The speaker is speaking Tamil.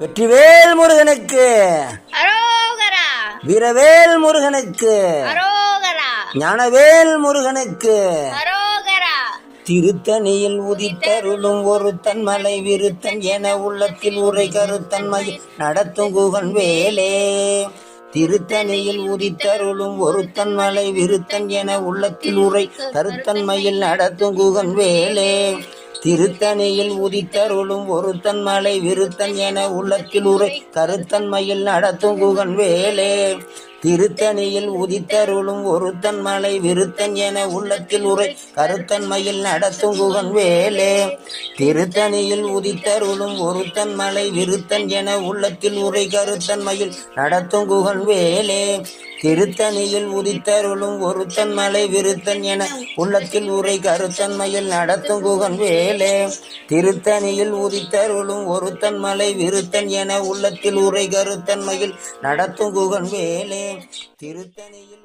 வெற்றிவேல் முருகனுக்கு அரோகரா. வீரவேல் முருகனுக்கு அரோகரா. ஞானவேல் முருகனுக்கு அரோகரா. திருத்தணியில் உதித்தருளும் ஒருத்தன் மலை விருத்தன் என உள்ளத்தில் உரை கருத்தன்மை நடத்தும் குகன் வேலே. திருத்தணியில் உதித்தருளும் ஒருத்தன் மலை விருத்தன் என உள்ளத்தில் உரை கருத்தன்மையில் நடத்தும் குகன் வேலே. திருத்தணியில் உதித்தருளும் ஒருத்தன் மலை விருத்தன் என உள்ளத்தில் உரை கருத்தன்மையில் நடத்தும் குகன் வேலே. திருத்தணியில் உதித்தருளும் ஒருத்தன் மலை விருத்தன் என உள்ளத்தில் உரை கருத்தன்மையில் நடத்தும் குகன் வேலே. திருத்தணியில் உதித்தருளும் ஒருத்தன் மலை விருத்தன் என உள்ளத்தில் உரை கருத்தன்மையில் நடத்தும் குகன் வேலே. திருத்தணியில் உதித்தருளும் ஒருத்தன் மலை விருத்தன் என உள்ளத்தில் உரை கருத்தன்மையில் நடத்தும் குகன் வேலே. திருத்தணியில் உதித்தருளும் ஒருத்தன் மலை விருத்தன் என உள்ளத்தில் உரை கருத்தன்மையில் நடத்தும் குகன் வேலே. திருத்தணியில்